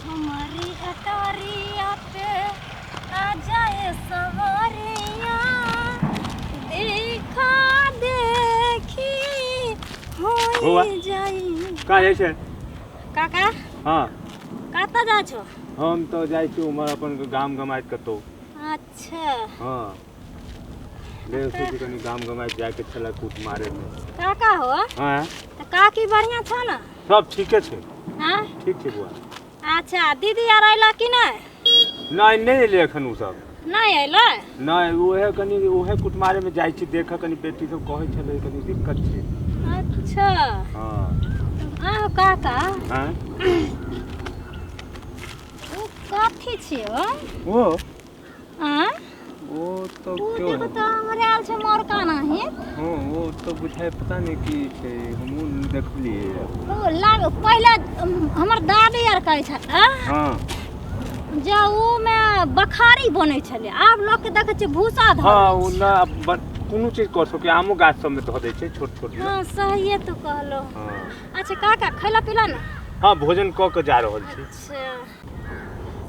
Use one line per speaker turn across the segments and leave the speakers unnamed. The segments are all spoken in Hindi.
हमारी अटारिया पे आ जाए सवारिया देखा देखी हो जाई
का है छे
काका
हां
कता जा छो
हम तो जाई छी उमर अपन गाम गमाइत कतो
अच्छा
हां ले से कनी गाम गमाइत जाके छला कूट मारे में
काका हो
हां
तो काकी बढ़िया छ ना
सब ठीके छे
हां
ठीक छे बुआ
अच्छा दीदी आ रहला कि नहीं
नहीं ले एखन उ सब
नहीं आइला
नहीं ओहे कनी ओहे कूट मारे में जाई छी देख कनी बेटी सब कहै छले कनी दिक्कत छे
अच्छा
हां
आओ काका
हां
वो काठी छे
वो
हां
वो तो
तू
क्यों
देखो तो अंग्रेल छे मोर का नहीं
हां वो तो बुझाए पता नहीं की छे हमहु देखलिए
वो लाग पहले हमर दादी आर कहै छ
हां
जे उ में बखारी बनै छले आब लोग के देखे छ भूसा धर
हां उ ना कोनो चीज कर सके आमो गाछ सब में धो दे छे छोट छोट
हां सही है तू कहलो
हां
अच्छा काका खैला पीला ना
हां भोजन क के जा रहल छी
अच्छा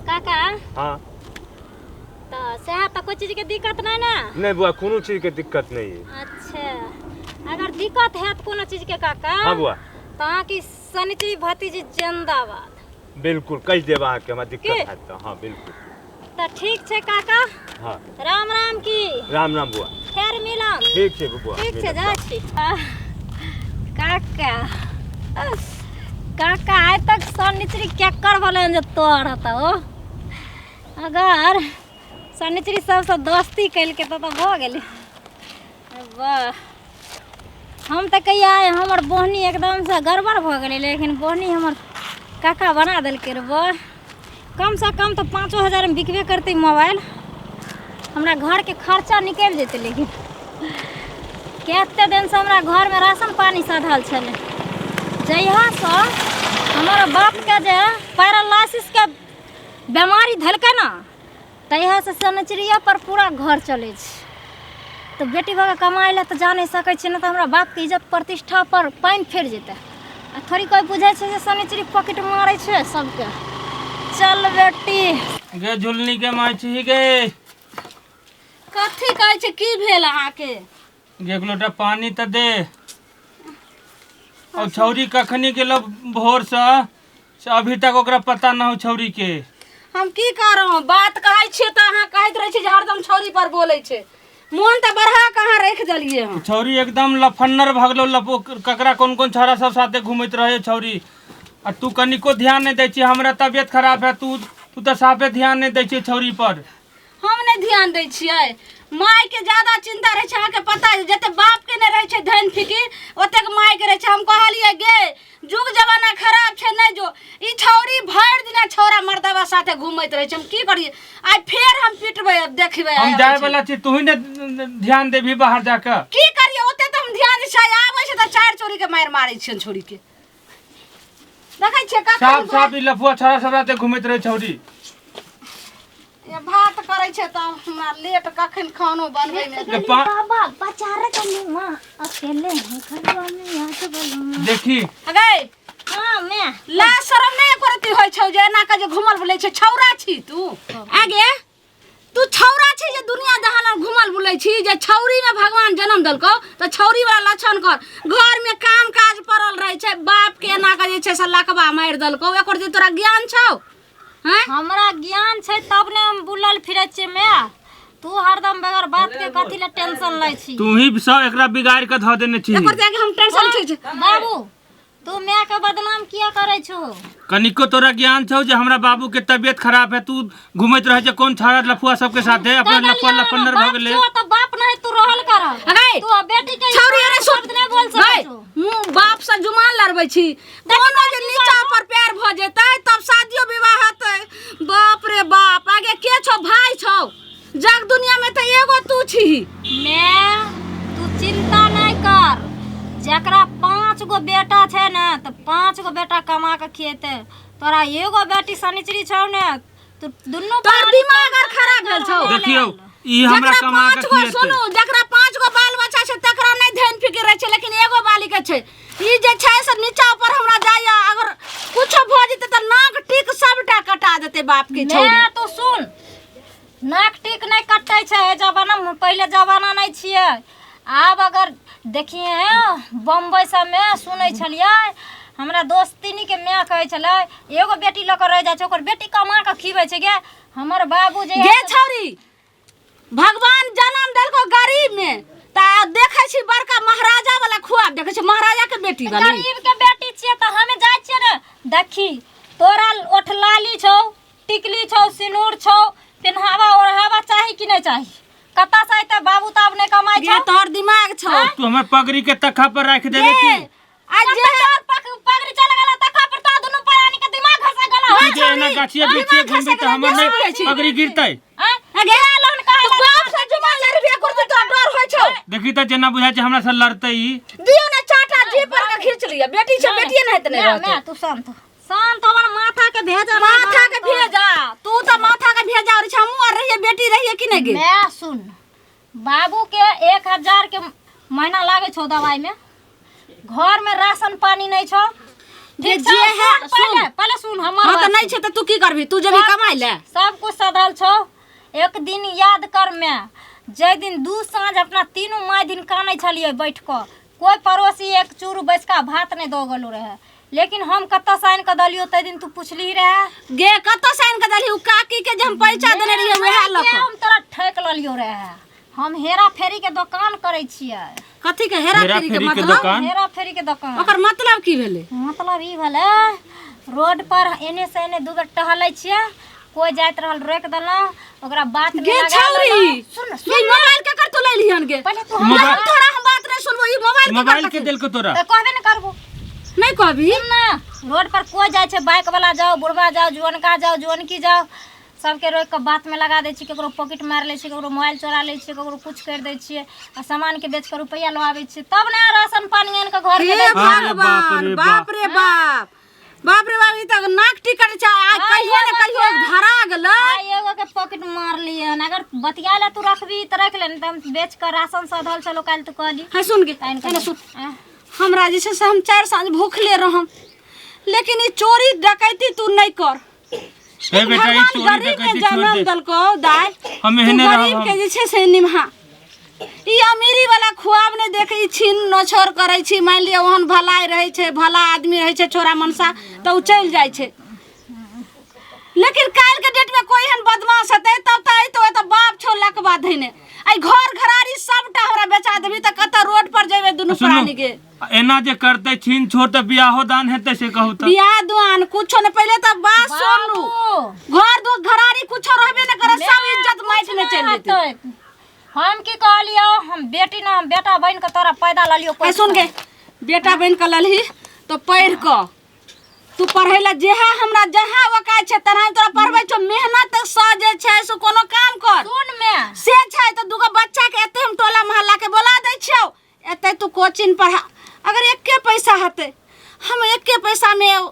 काका
हां
तो सेहा तो कोई चीज के दिक्कत नहीं ना
नहीं बुआ कोनो चीज के दिक्कत नहीं है
अच्छा अगर दिक्कत है तो कोनो चीज के काका
हां बुआ
तो की सनिचरी भतीजी जिंदाबाद
बिल्कुल कह देबा के हमरा दिक्कत है तो हां बिल्कुल
तो ठीक छे काका
हां
राम राम की
राम राम बुआ
फिर मिलम
ठीक छे बुआ
ठीक छे जा छी काका काका आइ तक सनिचरी केकर भले जे तोड़ हता हो अगर सनिचरी सबसे दोस्ती कैल के तो हो गेली वाह हम तो कहिया हमर बहनी एकदम से गड़बड़ भ गेलै लेकिन बहनी हमर काका बना देलकै रे वाह कम से कम तो 5,000 में बिकबे करते मोबाइल हमरा घर के खर्चा निकल जेते लेकिन केते दिन से हमरा घर में राशन पानी सधल छले जहिया से हमर बाप के जे पैरालिसिस के बीमारी धलकै ना तहिया से सनिचरिया पर पूरा घर चले छै तो बेटी भगा कमाई ला तो जा नहीं सकै छै ना तो हमरा बाप के इज्जत प्रतिष्ठा पर पानी फेर जेते आ थोड़ी कोई बुझै छै जे सनिचरी पॉकेट मारै छै सबके चल बेटी
गे झुलनी के माय छी गे
कथी कहै छै की भेल अहाँ के
गे एक लोटा पानी त दे और छौरी कखनी गेलो भोर से अभी तक ओकरा पता ना हो छौरी के
हम की करब बात कहै छियै त अहाँ कहैत रहै छी जे हरदम छौरी पर बोलै छै मोन त बढ़ा कहाँ रख देलिए हम
छौरी एकदम लफन्नर भगलो लपो ककरा कोन कोन छौरा सब साथे घूमत रहे छौरी आ तू कनिको ध्यान नहीं दै छी हमरा तबियत खराब है तू तो साफे ध्यान नहीं दै छी छौरी पर
हम नहीं ध्यान दै छियै माय के ज्यादा चिंता रहे छै अहाँके पता है जते बाप के नहीं रहे छै धन फिकिर ओतेक माय के रहे छै हम कहलिए गे जुग जमाना खराब छै नहीं जो ई छौरी भर दिना छौरा मर्दवा साथे घूमैत रहे छै हम की करिए आइ फेर हम पिटबै अब देखबै
हम जाय वाला छी तू ही ने ध्यान देबी बाहर जाके
की करिए ओते त हम ध्यान दै छै आबै छै त चार चोरी के मार मारै छियन छोरी के देखै छै का
साफ साफ ई लफुआ छौरा सब साथे घूमैत रहे छौरी
ये भात करे छै त हमरा लेट कखन खानो बनबै में
बाबा बचारे कनी मां अकेले हम घरवा में यहाँ से बोलूं
देखी
अगे
हां मैं
ला शरम नहीं करती होय छौ जे एना के जे घुमल बुलै छै छौरा छी तू आगे तू छौरा छी जे दुनिया जहान में घुमल बुलै छी जे छौरी में भगवान जन्म देलको त छौरी वाला लक्षण कर घर में काम काज पड़ल रहे छै बाप के एना के जे छै से लकवा मार देलको एकर जे तोरा ज्ञान छौ हैं
हमरा ज्ञान छै तब ने हम बुलल फिरै छियै मैं तू हरदम बगैर बात के कथि ले टेंशन लै छी
तू ही सब एकरा बिगाड़ के ध देने छी
एकर जाके हम टेंशन छी
बाबू तू मैं के बदनाम किया करे छो
कनिको तोरा ज्ञान छौ जे हमरा बाबू के तबियत खराब है तू घुमैत रहे छै कोन छौरा लफुआ सब के साथे अपन लफुआ लफन्नर भ गेले
तो बाप नहीं तू रहल कर
अगे
तू बेटी के
छौरी अरे
शब्द नहीं बोल सकै छो
मुंह बाप से जुमान लड़बै छी कोनो जे नीचा पर पैर भ जेतै तब शादियो विवाह हेतै बाप रे बाप आगे के छौ भाई छौ जग दुनिया में त एगो तू छी
मैं तू चिंता नहीं कर जकरा 5 गो बेटा छै ना त 5 गो बेटा कमा के खिएते तोरा एगो बेटी सनिचरी छौ ने तो दुन्नो
तोर दिमाग आर खराब भेल छौ
देखियो ई हमरा कमा के खिएते
सुनो जकरा 5 गो बाल बच्चा छै तकरा नहीं ध्यान फिकिर रहे छै लेकिन एगो बालिका छै ई जे छै से नीचा पर हमरा जाया अगर कुछ भ जेतै त नाक टिक सबटा बाप के छौरी।
मैं तो सुन, नाक टिक नहीं कटै छै जमाना में, पहले जमाना नहीं छियै। आब अगर देखिए बम्बई सब में सुनै छलियै, हमरा दोस्तिनी के माँ कहै छलै एगो बेटी लऽ कऽ रह जाइ छै, ओकर बेटी कमा कऽ खिबै छै गे। हमर बाबू जे
गे छौरी, भगवान जन्म देलको गरीब में, ता देखै छी बड़का महाराजा वाला खुआब देखै छी, महाराजा के बेटी वाली।
गरीब के बेटी छियै तऽ हमे जाइ छियै ने। देखी तोरा ओठलाली छौ, टिकली छौ, सिनूर छौ, पिन्हावा ओढ़ावा चाही कि नहीं चाही? कत्ता से अइतै? बाबू तो अब नहीं कमाई
गे
छौ।
तोहर दिमाग छौ।
तू हमर पगड़ी के तखा पर रख देबे
गे,
की?
आज जे
पगड़ी चल गेला तका पर ता दुनु परानी के दिमाग घसा गेला।
तू जे एना गाछिया बिछिए घुमबी त हमर नहीं पगड़ी गिरतै।
गे लोन कहै
तू बाप से जुबान लड़बे करबे तो डर होय छौ।
देखी त जेना बुझाय छै हमरा से लड़तै ई।
दियो ने चाटा जी पर के खींच लिया, बेटी से बेटिए नहीं त नहीं रहते।
मैं तू शांत शांत हमर माथा के भेजा,
माथा के भेजा, तू तो माथा के भेजा और हमू और रहिए बेटी रहिए कि नहीं गे?
मैं सुन, बाबू के 1000 के महीना लागे छौ दवाई में, घर में राशन पानी नहीं छौ।
जे जे है सुन,
पहले सुन हमर
हां
बात
तो नहीं छे त तू की करबी? तू जब कमाई ले
सब कुछ सधल छौ। एक दिन याद कर, मैं जे दिन दू साँझ अपना तीनों माय दिन कानै छलिए बैठ क, कोई पड़ोसी एक चूरू बैसका भात नहीं दो गलो रहे, लेकिन हम कत्ता साइन क दलियो तै दिन तू पुछली रहे
गे कत्ता साइन क दली? उ काकी के जे हम पैसा देने रहिए वहे लक
हम तोरा ठेक ललियो रहे। हम हेरा फेरी के दुकान करे छियै।
कथी के हेरा फेरी के मतलब?
दुकान?
हेरा फेरी के दुकान
ओकर मतलब की भेले?
मतलब ई भेलै, रोड पर एने से एने दू बेर टहलै छियै, कोई जाइत रहल रोक देलौ, ओकरा बात में
गे
लगा
छौरी,
देलौ। सुन
ये मोबाइल के कर तू ले लिहन गे।
पहले तू
मोबाइल-
थोड़ा हम बात नहीं सुनबो, ई मोबाइल
के देलको तोरा?
कहबे न करबो।
नहीं कहबी
ना रोड पर कोई जाय छै, बाइक वाला जाओ, बुढ़वा जाओ, जुअनका जाओ, जुअनकी जाओ, सबके रोक के बात में लगा दै छी, केकरो पॉकेट मार लै छी, केकरो मोबाइल चोरा लै छी, केकरो कुछ कर दै छियै, आ सामान के बेच के रुपया लवाबै छी, तब ने राशन पानी आन के घर में
हे
दै छी।
भगवान, बाप रे बाप, बाप रे बाप, ई त नाक टिकट छै। आज कहियो न कहियो धरा गेलै।
आई एगो के पॉकेट मार लियन, अगर बतिया ले तू रखबी त रख ले, नहीं त हम बेच कर राशन सधल चलो काल तू कहली
है सुन गे,
ताइन
है सुन,
के
हमरा जे छै से हम 4 साँझ भूखले रहम, लेकिन ई चोरी डकैती तू नहीं कर।
हे बेटा ई
भगवान
चोरी
गरीब में
डकैती छोड़
जन्म
दे।
दलको दाय,
हम
तू
एहने
गरीब के
रहब।
जे छै से निमहा। ई अमीरी वाला खुआब ने देखे, ई छीन नछोड़ करे छी। मान लियो ओहन भलाई रहे छै, भला आदमी रहे छै, छोरा मनसा तो उ चल जाय छै, लेकिन काल के डेट में कोई हन बदमाश हते तब त आई तो बाप छो लकवा धइने। आई घर घरारी सबटा हमरा बेचा देबी त कत रोड पर जेबे दुनु प्राणी के।
एना जे करते छीन छोड़ त बियाहो दान हेतै से कहू त?
बियाह दुआन कुछो न, पहले त बात सुनू, घर दो घरारी कुछो रहबे न करे, सब इज्जत माइट में चल जेते।
हम की कहलियो, हम बेटी ना बेटा बन के तोरा पैदा ललियो।
आई सुन गे, बेटा बन के ललही तो पढ़ क तू पढ़े ला जेहा हमरा जहा वकाय छै तना तोरा पढ़बै छौ। मेहनत स जे छै से कोनो काम कर।
सुन में
से छै त दुगो बच्चा के एते हम टोला मोहल्ला के बोला दै छियौ, एते तू कोचिंग पढ़ा। अगर एके पैसा हते, हम एके पैसा में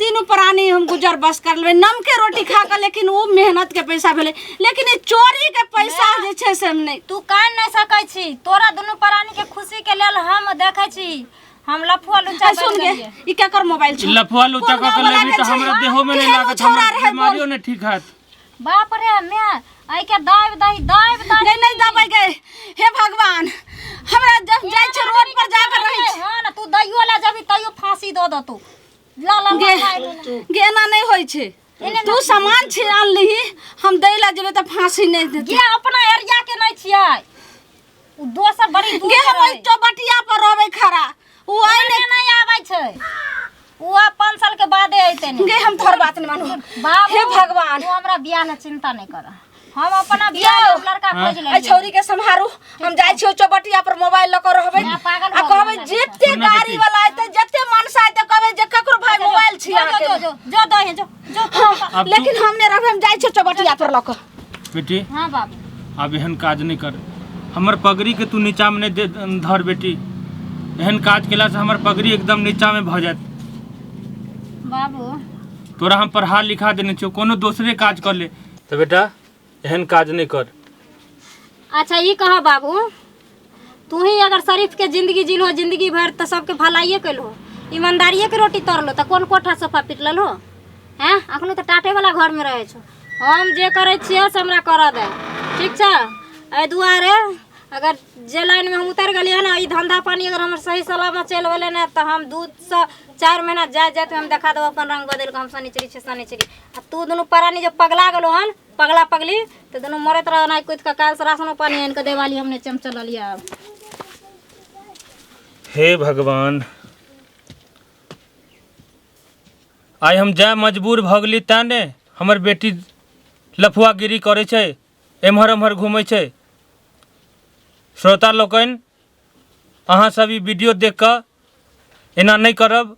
तीनों प्राणी हम गुजर बस कर लेबै, नम के रोटी खा के, लेकिन वो मेहनत के पैसा भेले। लेकिन ई चोरी के पैसा जे छै से हम नहीं।
तू कान नहीं सकै छी, तोरा दुनु प्राणी के खुशी के लेल हम देखै छी, हम लफुआ लुच्चा
आई सुन गे, ई केकर मोबाइल छै?
लफुआ लुच्चा क के लेबी त हमरा देहो में नहीं लागत, हमरा बीमारियो नहीं ठीक हैत।
बाप रे मैं आई के दाब दही
नहीं दबाई गए। हे भगवान, हमरा जब जाय छै रोड पर जाकर रही छै।
हां ना तू दइयो ला जबी तइयो फांसी दो द तू ला ला
गे गे एना नहीं होय छै। तू सामान छी आन लिही, हम दै ला जेबे त फांसी नहीं देते।
गे अपना एरिया के नहीं छियै, उ दोसर बड़ी दूर
गे
के
हम चौबटिया पर रहबै खड़ा, उ आई
नहीं आबै छै, उ 5 साल के बादे अइते नहीं।
गे हम तोहर बात नहीं मानू।
बाबू
हे भगवान,
तू हमरा बियाह में चिंता नहीं कर, हम अपना बियाह में लड़का खोज ले।
ए छौरी के संभारू, हम जाय छियो चौबटिया पर मोबाइल लक रहबै
मैं पागल
आ कहबै जत्ते गाड़ी वाला आइते, जत्ते मनसा आइते कहबै जे ककरो भाई मोबाइल छी
जो जो जो जो दो है जो जो
हाँ, लेकिन हम नहीं रहबै, हम जाय छियो चौबटिया पर लक।
बेटी
हां बाबू
अब एहन काज नहीं कर, हमर पगड़ी के तू नीचा में नहीं दे धर बेटी। एहन काज केला से हमर पगड़ी एकदम नीचा में भ जात।
बाबू
तोरा हम पढ़ा लिखा देने छियो, कोनो दूसरे काज कर ले तो बेटा एहन काज नहीं कर।
अच्छा ये कहा बाबू, तू ही अगर शरीफ के जिंदगी जिलो जिंदगी भर तो सबके भलाइए कैलो, ईमानदारिये के रोटी तरलो तो कौन कोठा सोफा पिटल हो? हैं अखनो तो टाटे वाला घर में रहे छो। हम जे करे छिए से हमरा कर दे ठीक छै। एहि दुआरे अगर जे लाइन में हम उतर गलिए ना, ई धंधा पानी अगर हमर सही सलामत चल गेलै ना, तो हम 2 से 4 महीना जाते हम देखा देबो अपन रंग बदल के हम शनिचरी छे शनिचरी। आ तू दोनों परानी जब पगला गेलो हन पगला पगली तो दोनों मरत रह ना कुछ का काल से राशनो पानी आन के देवाली हमने चमचल लिया।
हे भगवान, आइ हम जाय मजबूर भ गेली तेँ ने हमर बेटी लफुआगिरी करे छै, एम्हर एम्हर घूमै छै। श्रोता लोकनि, अहाँ सब ई वीडियो देख कऽ एना नहीं करब।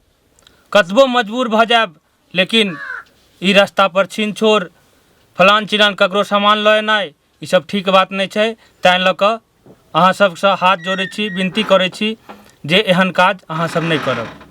कतबो मजबूर भ जायब लेकिन ई रास्ता पर छीन छोड़ फलान चिलान ककरो सामान लऽ एनाइ ई सब ठीक बात नहीं छै। तैँ लऽ कऽ अहाँ सबसँ हाथ जोड़ै छी, विनती करै छी जे एहन काज अहाँ सब नहीं करब।